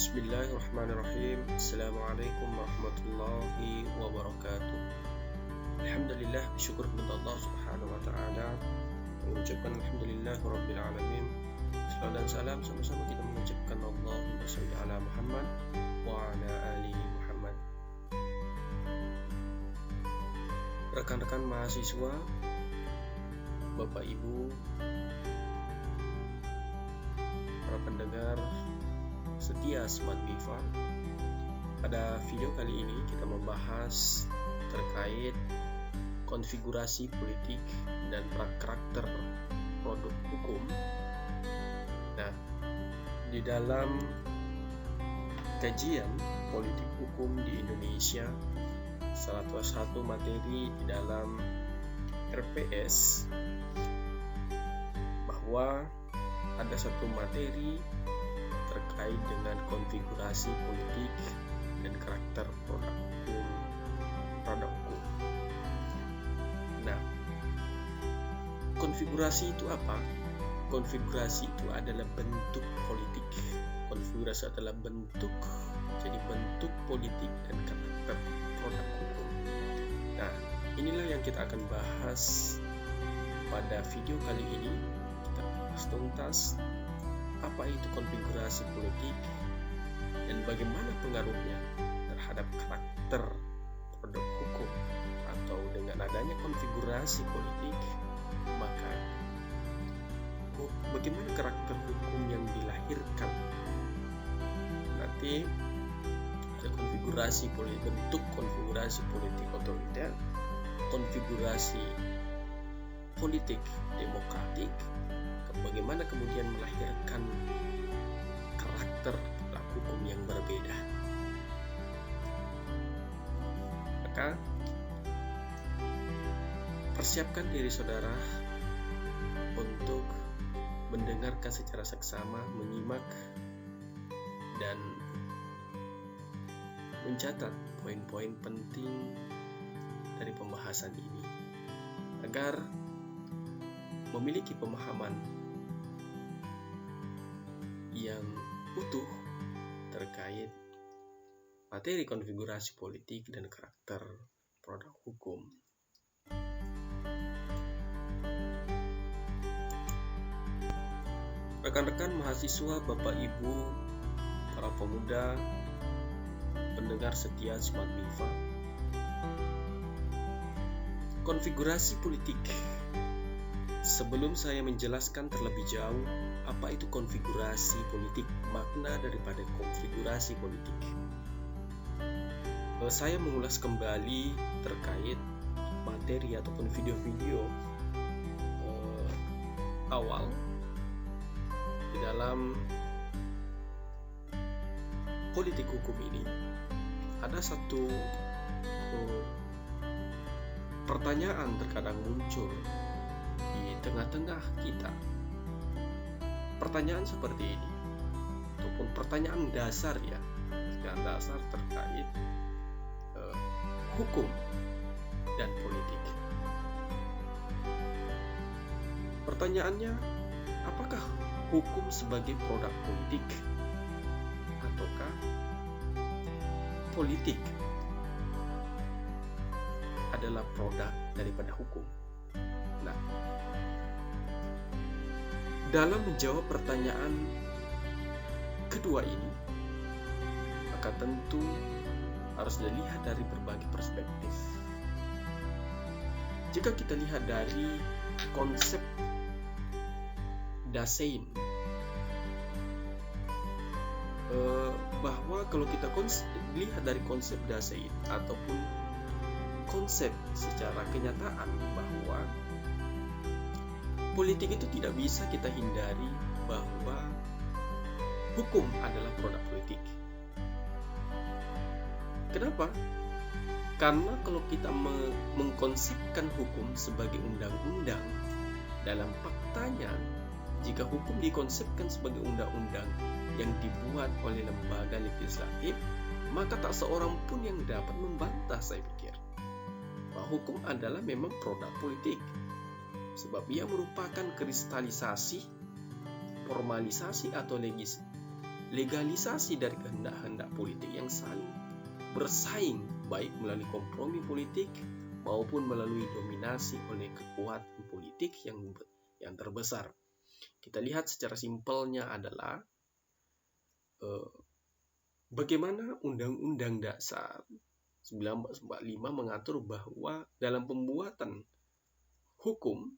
Bismillahirrahmanirrahim. Assalamualaikum warahmatullahi wabarakatuh. Alhamdulillah, syukur kepada Allah Subhanahu wa taala. Mengucapkan alhamdulillah rabbil alamin. Salam dan salam sama-sama kita mengucapkan Allahumma shalli ala Muhammad wa ala ali Muhammad. Rekan-rekan mahasiswa, Bapak Ibu, para pendengar setia Smart Viva. Pada video kali ini kita membahas terkait konfigurasi politik dan karakter produk hukum. Nah, di dalam kajian politik hukum di Indonesia, salah satu materi di dalam RPS bahwa ada satu materi terkait dengan konfigurasi politik dan karakter produk hukum. Nah, konfigurasi itu apa? Konfigurasi itu adalah bentuk politik. Konfigurasi adalah bentuk, jadi bentuk politik dan karakter produk hukum. Nah, inilah yang kita akan bahas pada video kali ini. Kita bahas tuntas apa itu konfigurasi politik dan bagaimana pengaruhnya terhadap karakter produk hukum. Atau dengan adanya konfigurasi politik, maka bagaimana karakter hukum yang dilahirkan. Nanti ada konfigurasi politik, bentuk konfigurasi politik otoriter, konfigurasi politik demokratik, bagaimana kemudian melahirkan karakter produk hukum yang berbeda. Maka persiapkan diri saudara untuk mendengarkan secara seksama, menyimak dan mencatat poin-poin penting dari pembahasan ini agar memiliki pemahaman yang utuh terkait materi konfigurasi politik dan karakter produk hukum. Rekan-rekan mahasiswa, Bapak Ibu, para pemuda, pendengar setia Smart Viva. Konfigurasi politik. Sebelum saya menjelaskan terlebih jauh apa itu konfigurasi politik, makna daripada konfigurasi politik, saya mengulas kembali terkait materi ataupun video-video awal di dalam politik hukum ini. Ada satu pertanyaan terkadang muncul di tengah-tengah kita. Pertanyaan seperti ini, ataupun pertanyaan dasar ya, pertanyaan dasar terkait hukum dan politik. Pertanyaannya, apakah hukum sebagai produk politik ataukah politik adalah produk daripada hukum? Nah, dalam menjawab pertanyaan kedua ini, maka tentu harus dilihat dari berbagai perspektif. Jika kita lihat dari konsep Dasein, bahwa kalau kita lihat dari konsep Dasein ataupun konsep secara kenyataan, bahwa politik itu tidak bisa kita hindari bahwa hukum adalah produk politik. Kenapa? Karena kalau kita mengkonsepkan hukum sebagai undang-undang, dalam faktanya, jika hukum dikonsepkan sebagai undang-undang yang dibuat oleh lembaga legislatif, maka tak seorang pun yang dapat membantah, saya pikir, bahwa hukum adalah memang produk politik. Sebab ia merupakan kristalisasi, formalisasi atau legalisasi dari kehendak-kehendak politik yang saling bersaing, baik melalui kompromi politik maupun melalui dominasi oleh kekuatan politik yang terbesar. Kita lihat secara simpelnya adalah bagaimana Undang-Undang Dasar 1945 mengatur bahwa dalam pembuatan hukum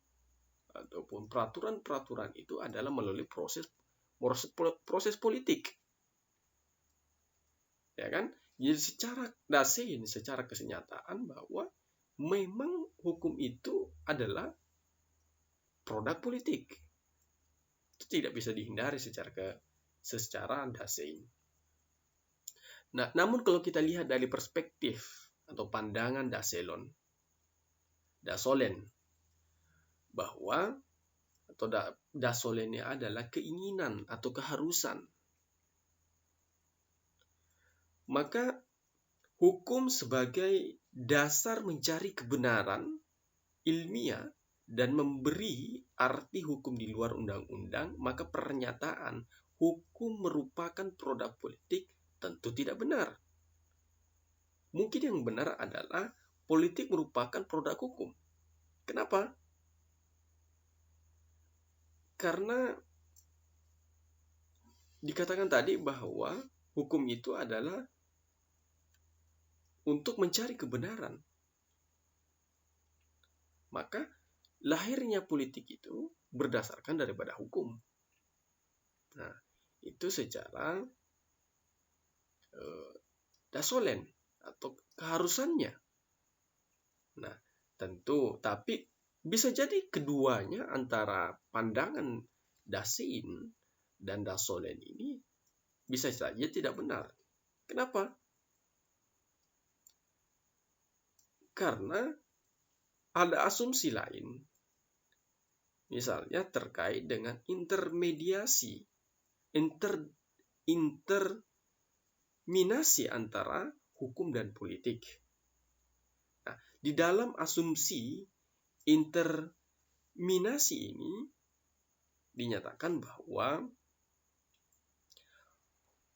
ataupun peraturan-peraturan itu adalah melalui proses politik. Ya kan? Jadi secara dasein, secara kesenyataan bahwa memang hukum itu adalah produk politik. Itu tidak bisa dihindari secara dasein. Nah, namun kalau kita lihat dari perspektif atau pandangan Dasolen, bahwa atau Dasolennya adalah keinginan atau keharusan, maka hukum sebagai dasar mencari kebenaran ilmiah dan memberi arti hukum di luar undang-undang, maka pernyataan hukum merupakan produk politik tentu tidak benar. Mungkin yang benar adalah politik merupakan produk hukum. Kenapa? Karena dikatakan tadi bahwa hukum itu adalah untuk mencari kebenaran. Maka lahirnya politik itu berdasarkan daripada hukum. Nah, itu secara Dasolen atau keharusannya. Nah, tentu, tapi bisa jadi keduanya antara pandangan Dasein dan Dasolen ini bisa saja tidak benar. Kenapa? Karena ada asumsi lain, misalnya terkait dengan intermediasi, interminasi antara hukum dan politik. Nah, di dalam asumsi interminasi ini dinyatakan bahwa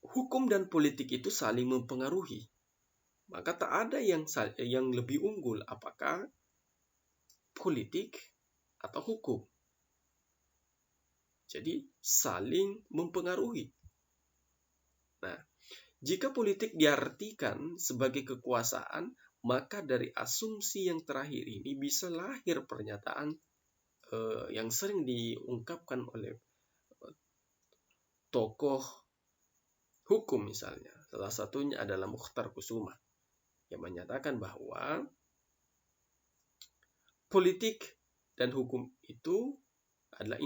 hukum dan politik itu saling mempengaruhi. Maka tak ada yang lebih unggul, apakah politik atau hukum. Jadi saling mempengaruhi. Nah, jika politik diartikan sebagai kekuasaan, maka dari asumsi yang terakhir ini bisa lahir pernyataan yang sering diungkapkan oleh tokoh hukum misalnya. Salah satunya adalah Mukhtar Kusuma, yang menyatakan bahwa politik dan hukum itu adalah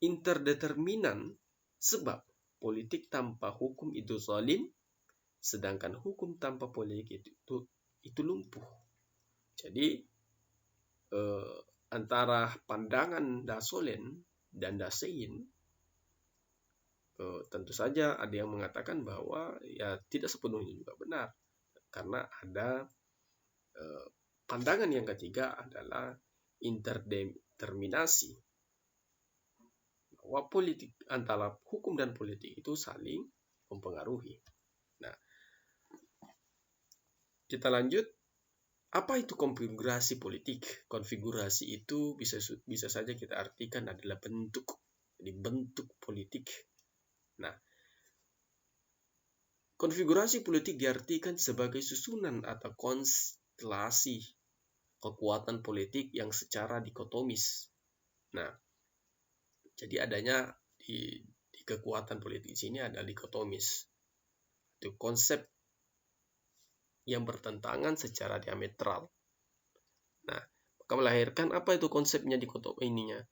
interdeterminan, sebab politik tanpa hukum itu zalim, sedangkan hukum tanpa politik itu lumpuh. Jadi antara pandangan Dasolen dan Dasein, tentu saja ada yang mengatakan bahwa ya tidak sepenuhnya juga benar, karena ada pandangan yang ketiga adalah interdeterminasi, bahwa politik antara hukum dan politik itu saling mempengaruhi. Nah, kita lanjut. Apa itu konfigurasi politik? Konfigurasi itu bisa saja kita artikan adalah bentuk. Jadi bentuk politik. Nah, konfigurasi politik diartikan sebagai susunan atau konstelasi kekuatan politik yang secara dikotomis. Nah, jadi adanya di kekuatan politik sini ada dikotomis. Itu konsep yang bertentangan secara diametral. Nah, maka melahirkan apa itu konsepnya dikotomi ininya?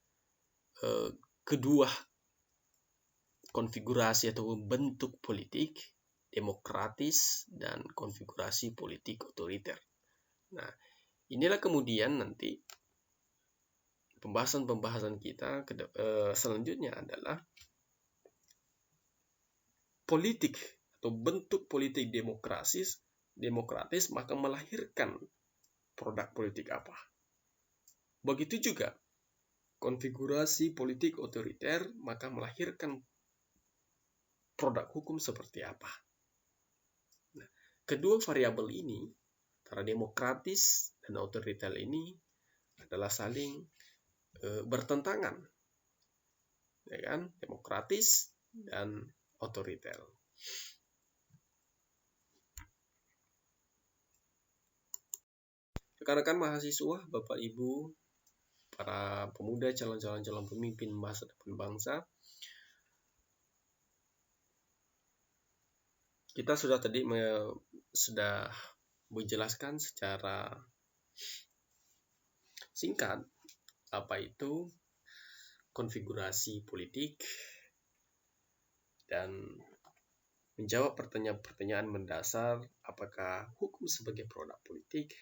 Kedua konfigurasi atau bentuk politik, demokratis dan konfigurasi politik otoriter. Nah, inilah kemudian nanti pembahasan kita selanjutnya adalah politik atau bentuk politik demokratis, maka melahirkan produk politik apa. Begitu juga konfigurasi politik otoriter, maka melahirkan produk hukum seperti apa. Nah, kedua variabel ini, antara demokratis dan otoriter ini adalah saling bertentangan, ya kan? Demokratis dan otoriter. Rekan-rekan mahasiswa, Bapak Ibu, para pemuda, calon-calon pemimpin masa depan bangsa, kita sudah menjelaskan secara singkat apa itu konfigurasi politik dan menjawab pertanyaan-pertanyaan mendasar, apakah hukum sebagai produk politik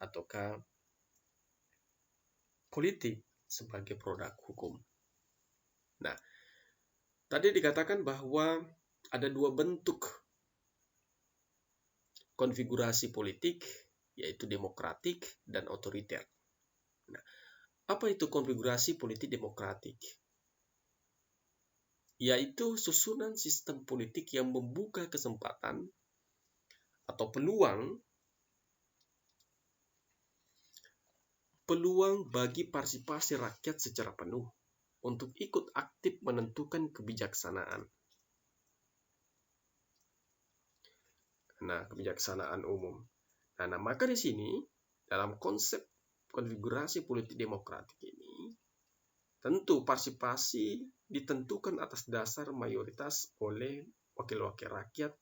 ataukah politik sebagai produk hukum. Nah, tadi dikatakan bahwa ada dua bentuk konfigurasi politik, yaitu demokratik dan otoriter. Nah, apa itu konfigurasi politik demokratik? Yaitu susunan sistem politik yang membuka kesempatan atau peluang bagi partisipasi rakyat secara penuh untuk ikut aktif menentukan kebijaksanaan. Nah, kebijaksanaan umum. Nah, maka di sini dalam konsep konfigurasi politik demokratik ini, tentu partisipasi ditentukan atas dasar mayoritas oleh wakil-wakil rakyat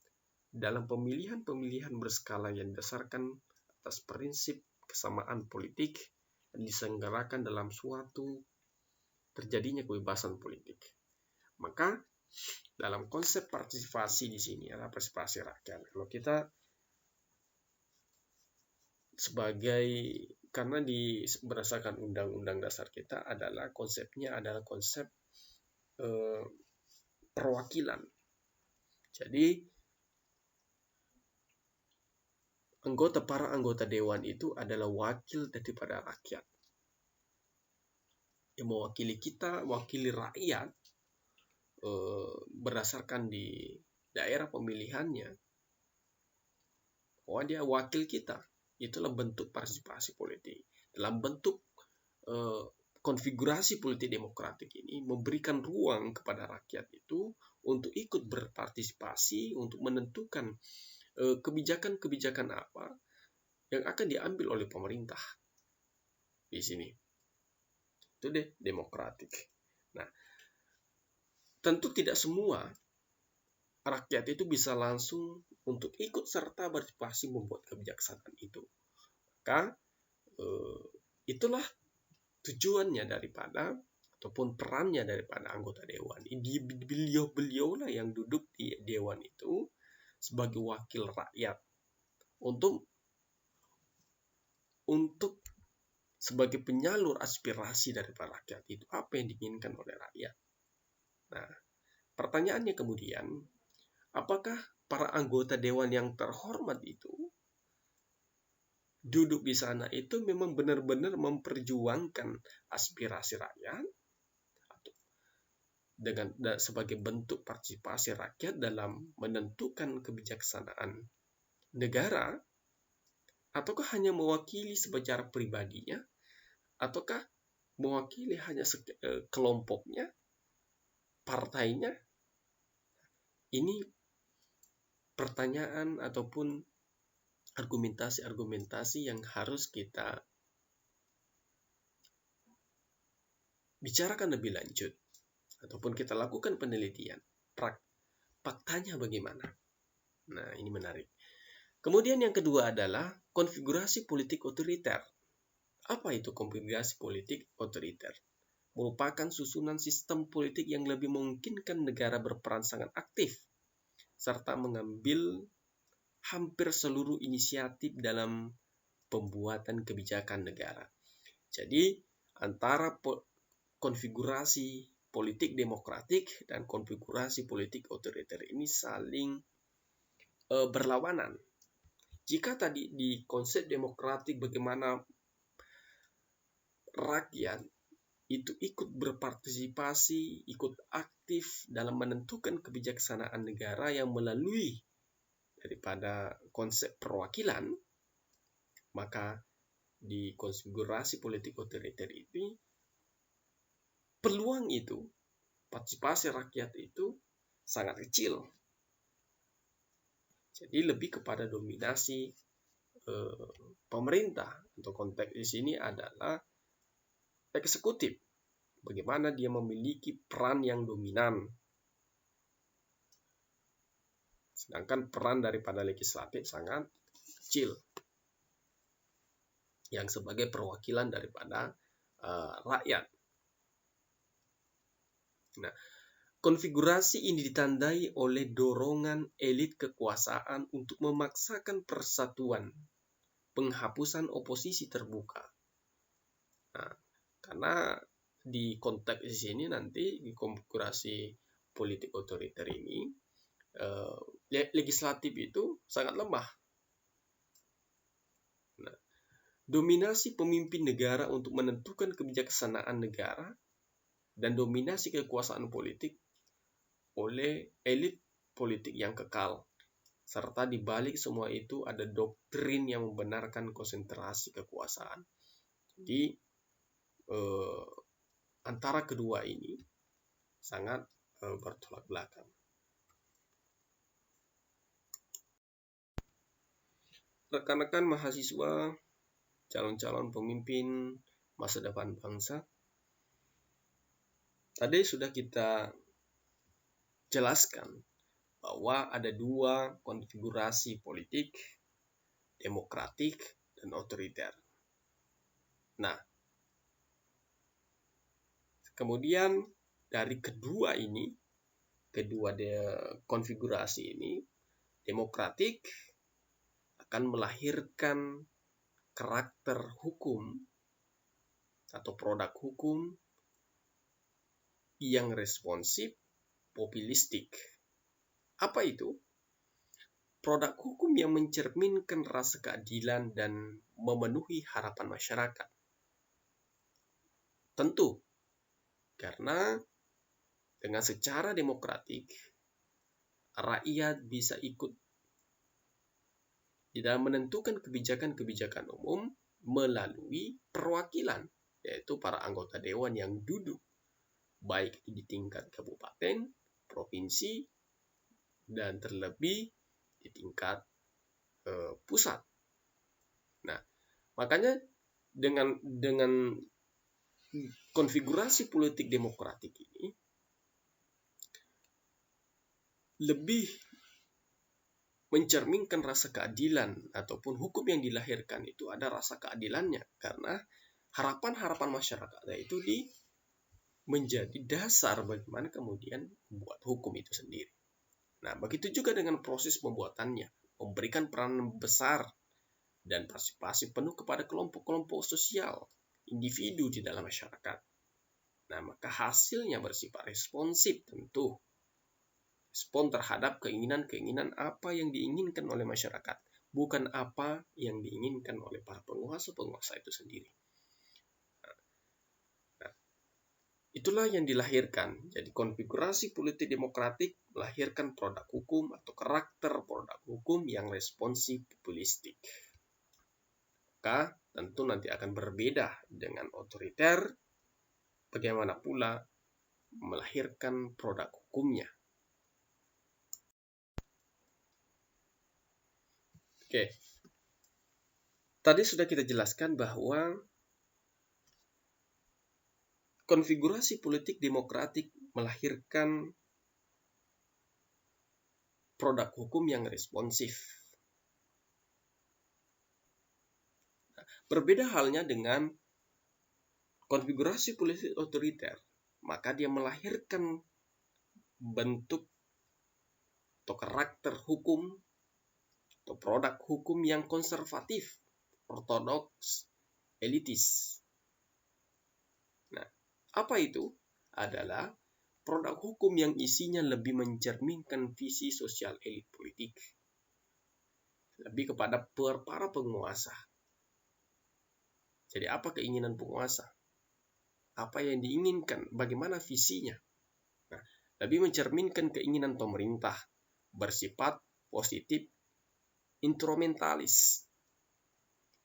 dalam pemilihan-pemilihan berskala yang didasarkan atas prinsip kesamaan politik dan diselenggarakan dalam suatu terjadinya kebebasan politik. Maka dalam konsep partisipasi di sini adalah partisipasi rakyat. Kalau kita karena berdasarkan undang-undang dasar kita konsepnya adalah konsep perwakilan. Jadi para anggota dewan itu adalah wakil daripada rakyat. Yang mewakili kita, wakili rakyat berdasarkan di daerah pemilihannya, bahwa dia wakil kita. Itulah bentuk partisipasi politik. Dalam bentuk konfigurasi politik demokratik ini memberikan ruang kepada rakyat itu untuk ikut berpartisipasi untuk menentukan kebijakan-kebijakan apa yang akan diambil oleh pemerintah. Di sini. Itu demokratik. Nah, tentu tidak semua rakyat itu bisa langsung untuk ikut serta berpartisipasi membuat kebijaksanaan itu. Maka itulah tujuannya ataupun perannya daripada anggota dewan. Beliau-beliaulah yang duduk di dewan itu sebagai wakil rakyat untuk sebagai penyalur aspirasi daripada rakyat itu apa yang diinginkan oleh rakyat. Nah, pertanyaannya kemudian, apakah para anggota dewan yang terhormat itu duduk di sana itu memang benar-benar memperjuangkan aspirasi rakyat sebagai bentuk partisipasi rakyat dalam menentukan kebijaksanaan negara, ataukah hanya mewakili secara pribadinya, ataukah mewakili hanya kelompoknya, partainya? Ini pertanyaan ataupun argumentasi yang harus kita bicarakan lebih lanjut ataupun kita lakukan penelitian. Faktanya bagaimana? Nah, ini menarik. Kemudian yang kedua adalah konfigurasi politik otoriter. Apa itu konfigurasi politik otoriter? Merupakan susunan sistem politik yang lebih memungkinkan negara berperan sangat aktif serta mengambil hampir seluruh inisiatif dalam pembuatan kebijakan negara. Jadi antara konfigurasi politik demokratik dan konfigurasi politik otoriter ini saling berlawanan. Jika tadi di konsep demokratik bagaimana rakyat itu ikut berpartisipasi, ikut aktif dalam menentukan kebijaksanaan negara yang melalui daripada konsep perwakilan, maka di konfigurasi politik otoriter ini peluang itu, partisipasi rakyat itu sangat kecil. Jadi lebih kepada dominasi pemerintah. Untuk konteks di sini adalah eksekutif. Bagaimana dia memiliki peran yang dominan. Sedangkan peran daripada legislatif sangat kecil. Yang sebagai perwakilan daripada rakyat. Nah, konfigurasi ini ditandai oleh dorongan elit kekuasaan untuk memaksakan persatuan, penghapusan oposisi terbuka. Nah, karena di konteks di sini nanti di konfigurasi politik otoriter ini legislatif itu sangat lemah. Nah, dominasi pemimpin negara untuk menentukan kebijaksanaan negara dan dominasi kekuasaan politik oleh elit politik yang kekal. Serta di balik semua itu ada doktrin yang membenarkan konsentrasi kekuasaan. Jadi antara kedua ini sangat bertolak belakang. Rekan-rekan mahasiswa, calon-calon pemimpin masa depan bangsa, tadi sudah kita jelaskan bahwa ada dua konfigurasi politik, demokratik dan otoriter. Nah, kemudian dari kedua konfigurasi ini, demokratik akan melahirkan karakter hukum atau produk hukum yang responsif, populistik. Apa itu? Produk hukum yang mencerminkan rasa keadilan dan memenuhi harapan masyarakat. Tentu, karena dengan secara demokratik, rakyat bisa ikut di dalam menentukan kebijakan-kebijakan umum melalui perwakilan, yaitu para anggota dewan yang duduk, baik di tingkat kabupaten, provinsi, dan terlebih di tingkat pusat. Nah, makanya dengan konfigurasi politik demokratik ini lebih mencerminkan rasa keadilan ataupun hukum yang dilahirkan itu ada rasa keadilannya, karena harapan-harapan masyarakat itu menjadi dasar bagaimana kemudian membuat hukum itu sendiri. Nah, begitu juga dengan proses pembuatannya, memberikan peran besar dan partisipasi penuh kepada kelompok-kelompok sosial, individu di dalam masyarakat. Nah, maka hasilnya bersifat responsif tentu. Respon terhadap keinginan-keinginan apa yang diinginkan oleh masyarakat, bukan apa yang diinginkan oleh para penguasa-penguasa itu sendiri. Nah, itulah yang dilahirkan. Jadi konfigurasi politik demokratik melahirkan produk hukum atau karakter produk hukum yang responsif, populistik. Maka tentu nanti akan berbeda dengan otoriter, bagaimana pula melahirkan produk hukumnya. Oke, tadi sudah kita jelaskan bahwa konfigurasi politik demokratik melahirkan produk hukum yang responsif. Berbeda halnya dengan konfigurasi politik otoriter, maka dia melahirkan bentuk atau karakter hukum atau produk hukum yang konservatif, ortodoks, elitis. Nah, apa itu? Adalah produk hukum yang isinya lebih mencerminkan visi sosial elit politik, lebih kepada para penguasa. Jadi apa keinginan penguasa? apa yang diinginkan, bagaimana visinya. Nah, lebih mencerminkan keinginan pemerintah bersifat positif instrumentalis,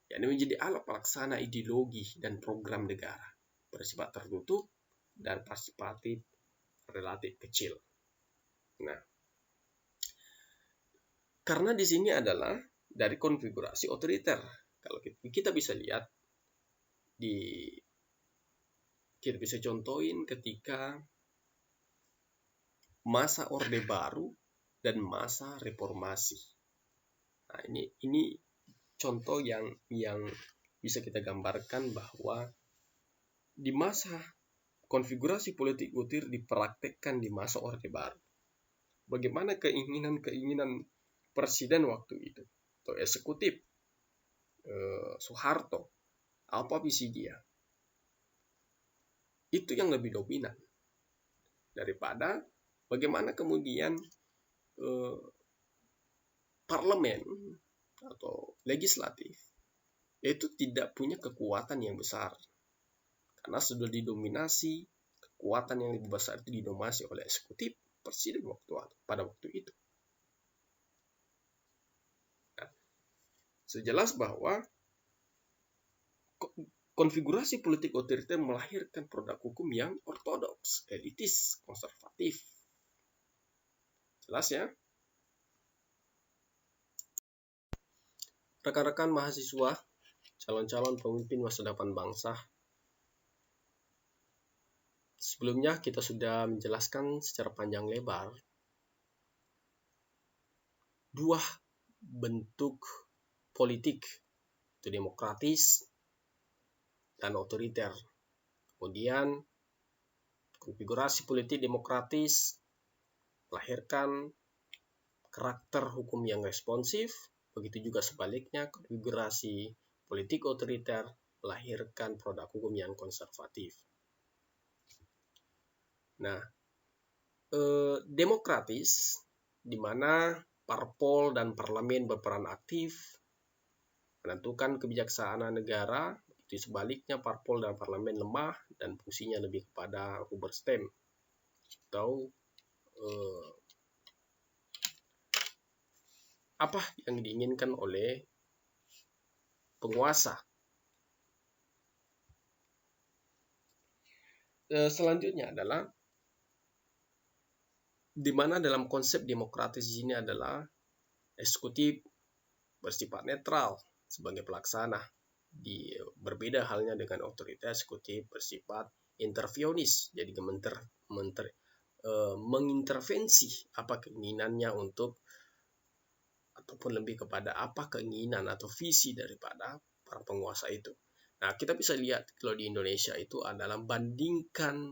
yakni menjadi alat pelaksana ideologi dan program negara bersifat tertutup dan partisipatif relatif kecil. Nah, karena di sini adalah dari konfigurasi otoriter. Kalau kita bisa lihat kita bisa contohin ketika masa Orde Baru dan masa reformasi. Nah, ini contoh yang bisa kita gambarkan bahwa di masa konfigurasi politik otoriter dipraktekkan di masa Orde Baru. Bagaimana keinginan presiden waktu itu atau eksekutif Soeharto, apa visi dia? Itu yang lebih dominan daripada bagaimana kemudian parlemen atau legislatif itu tidak punya kekuatan yang besar karena sudah didominasi. Kekuatan yang lebih besar itu didominasi oleh eksekutif presiden pada waktu itu. Nah, sejelas bahwa konfigurasi politik otoriter melahirkan produk hukum yang ortodoks, elitis, konservatif. Jelas ya? Rekan-rekan mahasiswa, calon-calon pemimpin masa depan bangsa. Sebelumnya kita sudah menjelaskan secara panjang lebar dua bentuk politik, itu demokratis dan otoriter. Kemudian konfigurasi politik demokratis melahirkan karakter hukum yang responsif, begitu juga sebaliknya konfigurasi politik otoriter melahirkan produk hukum yang konservatif. Nah, demokratis di mana parpol dan parlemen berperan aktif menentukan kebijaksanaan negara, itu sebaliknya parpol dan parlemen lemah dan fungsinya lebih kepada rubber stamp atau apa yang diinginkan oleh penguasa. Selanjutnya adalah di mana dalam konsep demokratis ini adalah eksekutif bersifat netral sebagai pelaksana. Berbeda halnya dengan otoriter, eksekutif bersifat intervensionis, jadi mengintervensi apa keinginannya untuk ataupun lebih kepada apa keinginan atau visi daripada para penguasa itu. Nah, kita bisa lihat kalau di Indonesia itu adalah bandingkan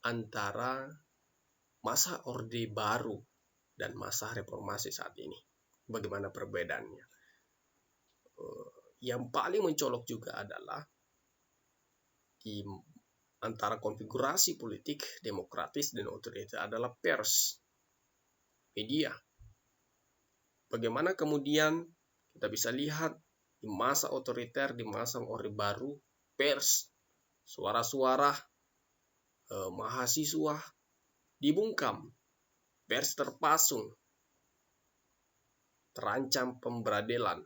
antara masa Orde Baru dan masa reformasi saat ini. Bagaimana perbedaannya? Yang paling mencolok juga adalah di antara konfigurasi politik demokratis dan otoriter adalah pers, media. Bagaimana kemudian kita bisa lihat di masa otoriter, di masa Orde Baru, pers, suara-suara mahasiswa dibungkam, pers terpasung, terancam pemberadilan.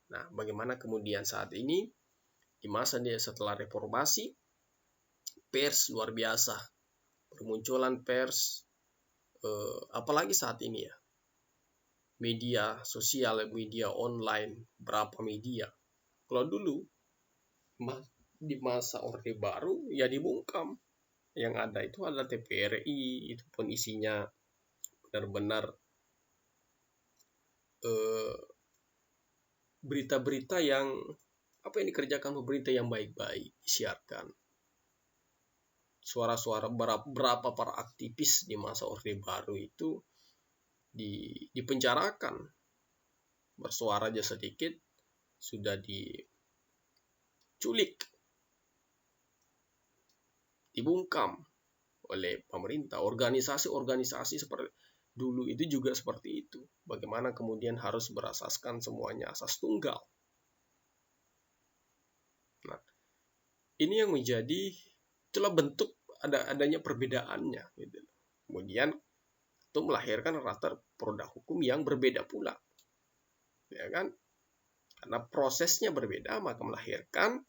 Nah, bagaimana kemudian saat ini di masa setelah reformasi, pers luar biasa, bermunculan pers, apalagi saat ini ya, media sosial, media online, berapa media. Kalau dulu di masa Orde Baru ya dibungkam. Yang ada itu adalah TVRI, itu pun isinya benar-benar berita-berita yang apa yang dikerjakan pemerintah yang baik-baik disiarkan. Suara-suara berapa para aktivis di masa Orde Baru itu dipenjarakan, bersuara aja sedikit sudah diculik, dibungkam oleh pemerintah. Organisasi seperti dulu itu juga seperti itu. Bagaimana kemudian harus berasaskan semuanya asas tunggal. Nah, Ini yang menjadi itulah bentuk adanya perbedaannya gitu. Kemudian itu melahirkan karakter produk hukum yang berbeda pula, ya kan? Karena prosesnya berbeda maka melahirkan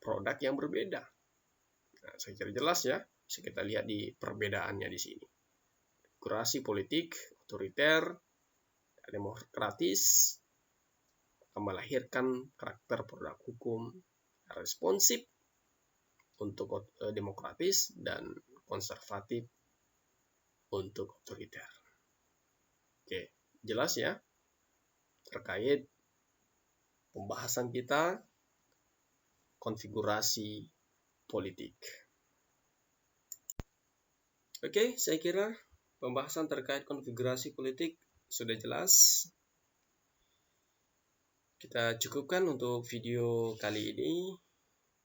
produk yang berbeda. Nah, saya kira jelas ya, bisa kita lihat di perbedaannya di sini. Konfigurasi politik otoriter, demokratis melahirkan karakter produk hukum responsif untuk demokratis dan konservatif untuk otoriter. Oke, jelas ya terkait pembahasan kita konfigurasi politik. Oke, saya kira pembahasan terkait konfigurasi politik sudah jelas. Kita cukupkan untuk video kali ini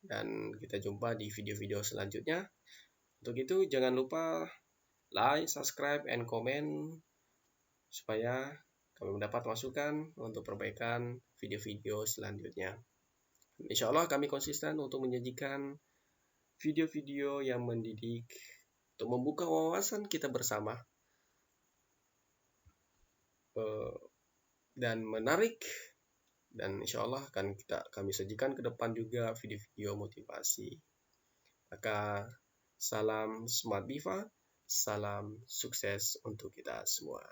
dan kita jumpa di video-video selanjutnya. Untuk itu jangan lupa like, subscribe, and comment supaya kami mendapat masukan untuk perbaikan video-video selanjutnya. Insya Allah kami konsisten untuk menyajikan video-video yang mendidik untuk membuka wawasan kita bersama dan menarik, dan insya Allah akan kami sajikan ke depan juga video-video motivasi. Maka salam Smart Biva, salam sukses untuk kita semua.